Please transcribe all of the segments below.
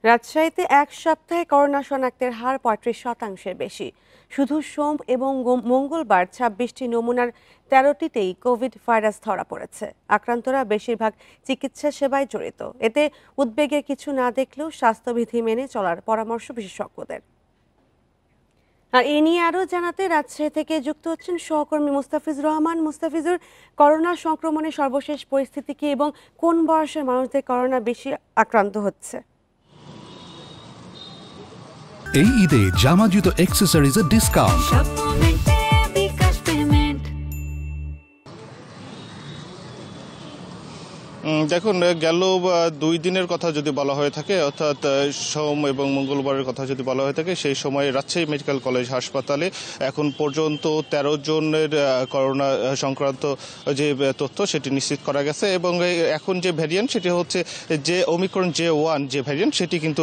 রাজশাহীতে এক সপ্তাহে করোনা শনাক্তের হার ৩৫%-এর বেশি। শুধু সোম এবং মঙ্গলবার ২৬টি নমুনার ১৩টিতেই কোভিড ভাইরাস ধরা পড়েছে। আক্রান্তরা বেশিরভাগ চিকিৎসা সেবায় জড়িত। এতে উদ্বেগের কিছু না দেখলেও স্বাস্থ্যবিধি মেনে চলার পরামর্শ বিশেষজ্ঞদের। আর এ নিয়ে আরও জানাতে রাজশাহী থেকে যুক্ত হচ্ছেন সহকর্মী মুস্তাফিজুর রহমান। মুস্তাফিজুর, করোনা সংক্রমণের সর্বশেষ পরিস্থিতি কি এবং কোন বয়সের মানুষদের করোনা বেশি আক্রান্ত হচ্ছে? এই ঈদে জামা জুতো অ্যাক্সেসরিজের ডিসকাউন্ট। দেখুন, গেল ২ দিনের কথা যদি বলা হয়ে থাকে, অর্থাৎ সোম এবং মঙ্গলবারের কথা যদি বলা হয়ে থাকে, সেই সময় রাজশাহী মেডিকেল কলেজ হাসপাতালে এখন পর্যন্ত ১৩ জনের করোনা সংক্রান্ত যে তথ্য সেটি নিশ্চিত করা গেছে। এবং এখন যে ভ্যারিয়েন্ট সেটি হচ্ছে যে ওমিক্রন J1 যে ভ্যারিয়েন্ট, সেটি কিন্তু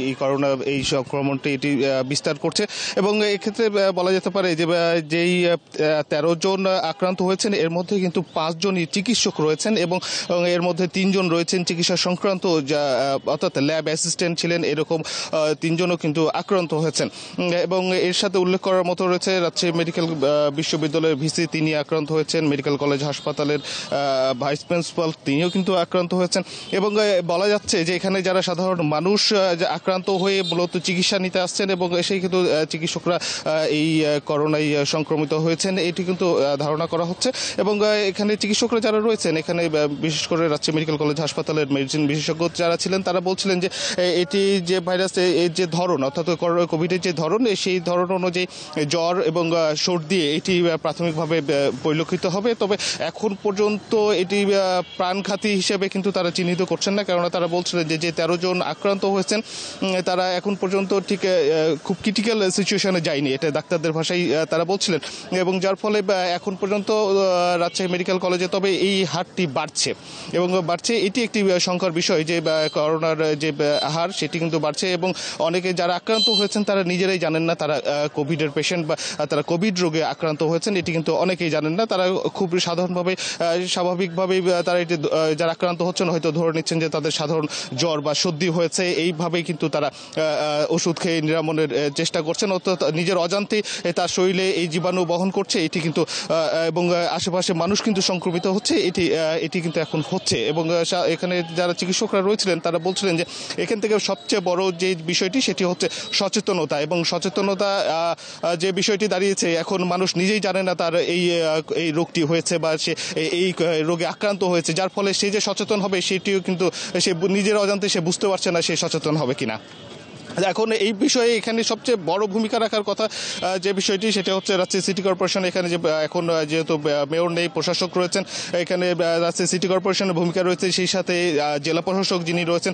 এই করোনা এই সংক্রমণটি এটি বিস্তার করছে। এবং এক্ষেত্রে বলা যেতে পারে যে যেই ১৩ জন আক্রান্ত হয়েছেন এর মধ্যে কিন্তু ৫ জনই চিকিৎসক রয়েছেন এবং এর মধ্যে ৩ জন রয়েছেন চিকিৎসা সংক্রান্ত, যা অর্থাৎ ল্যাব অ্যাসিস্ট্যান্ট ছিলেন, এরকম ৩ জনও কিন্তু আক্রান্ত হয়েছেন। এবং এর সাথে উল্লেখ করার মতো রয়েছে রাজশাহী মেডিকেল বিশ্ববিদ্যালয়ের ভিসি, তিনি আক্রান্ত হয়েছেন। মেডিকেল কলেজ হাসপাতালের ভাইস প্রিন্সিপাল, তিনিও কিন্তু আক্রান্ত হয়েছেন। এবং বলা যাচ্ছে যে এখানে যারা সাধারণ মানুষ আক্রান্ত হয়ে মূলত চিকিৎসা নিতে আসছেন এবং সেই কিন্তু চিকিৎসকরা এই করোনায় সংক্রমিত হয়েছেন, এটি কিন্তু ধারণা করা হচ্ছে। এবং এখানে চিকিৎসকরা যারা রয়েছেন, এখানে বিশেষ করে রাজশাহী মেডিকেল কলেজ হাসপাতালের মেডিসিন বিশেষজ্ঞ যারা ছিলেন, তারা বলছিলেন যে এটি যে ভাইরাস এর যে ধরন, অর্থাৎ কোভিডের যে ধরন, সেই ধরন অনুযায়ী জ্বর এবং সর্দি এটি প্রাথমিকভাবে পরিলক্ষিত হবে। তবে এখন পর্যন্ত এটি প্রাণঘাতী হিসেবে কিন্তু তারা চিহ্নিত করছেন না, কেননা তারা বলছিলেন যে ১৩ জন আক্রান্ত হয়েছেন তারা এখন পর্যন্ত ঠিক খুব ক্রিটিক্যাল সিচুয়েশনে যায়নি, এটা ডাক্তারদের ভাষায় তারা বলছিলেন। এবং যার ফলে এখন পর্যন্ত রাজশাহী মেডিকেল কলেজে তবে এই হারটি বাড়ছে এবং বাড়ছে, এটি একটি শঙ্কার বিষয় যে করোনার যে হার সেটি কিন্তু বাড়ছে। এবং অনেকে যারা আক্রান্ত হয়েছেন তারা নিজেরাই জানেন না তারা কোভিডের পেশেন্ট বা তারা কোভিড রোগে আক্রান্ত হয়েছেন, এটি কিন্তু অনেকেই জানেন না। তারা খুব সাধারণভাবে স্বাভাবিকভাবেই তারা এটি যারা আক্রান্ত হচ্ছেন হয়তো ধরে নিচ্ছেন যে তাদের সাধারণ জ্বর বা সর্দি হয়েছে, এইভাবেই কিন্তু তারা ওষুধ খেয়ে নিরামনের চেষ্টা করছেন, অর্থাৎ নিজের অজান্তে তার শরীরে এই জীবাণু বহন করছে, এটি কিন্তু এবং আশেপাশে মানুষ কিন্তু সংক্রমিত হচ্ছে, এটি কিন্তু এখন হচ্ছে। এবং এখানে যারা চিকিৎসকরা রয়েছিলেন তারা বলছিলেন যে এখান থেকে সবচেয়ে বড় যে বিষয়টি সেটি হচ্ছে সচেতনতা। এবং সচেতনতা যে বিষয়টি দাঁড়িয়েছে, এখন মানুষ নিজেই জানে না তার এই রোগটি হয়েছে বা সে এই রোগে আক্রান্ত হয়েছে, যার ফলে সে যে সচেতন হবে সেটিও কিন্তু সে নিজের অজান্তে সে বুঝতে পারছে না সে সচেতন হবে কিনা। এখন এই বিষয়ে এখানে সবচেয়ে বড় ভূমিকা রাখার কথা যে বিষয়টি সেটা হচ্ছে রাজশাহী সিটি কর্পোরেশন। এখানে যে এখন যেহেতু মেয়র নেই, প্রশাসক রয়েছেন, এখানে রাজশাহী সিটি কর্পোরেশনের ভূমিকা রয়েছে, সেই সাথে জেলা প্রশাসক যিনি রয়েছেন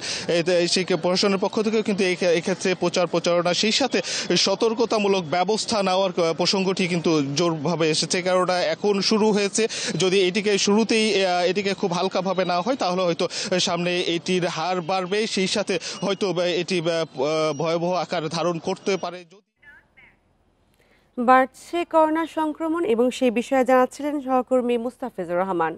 সেই প্রশাসনের পক্ষ থেকেও কিন্তু এক্ষেত্রে প্রচারণা সেই সাথে সতর্কতামূলক ব্যবস্থা নেওয়ার প্রসঙ্গটি কিন্তু জোরভাবে এসেছে। কারণ এখন শুরু হয়েছে, যদি শুরুতেই এটিকে খুব হালকাভাবে নেওয়া হয় তাহলে হয়তো সামনে এটির হার বাড়বে, সেই সাথে হয়তো এটি ভয়াবহ আকার ধারণ করতে পারে। বাড়ছে করোনা সংক্রমণ এবং সেই বিষয়ে জানাচ্ছিলেন সহকর্মী মুস্তাফিজুর রহমান।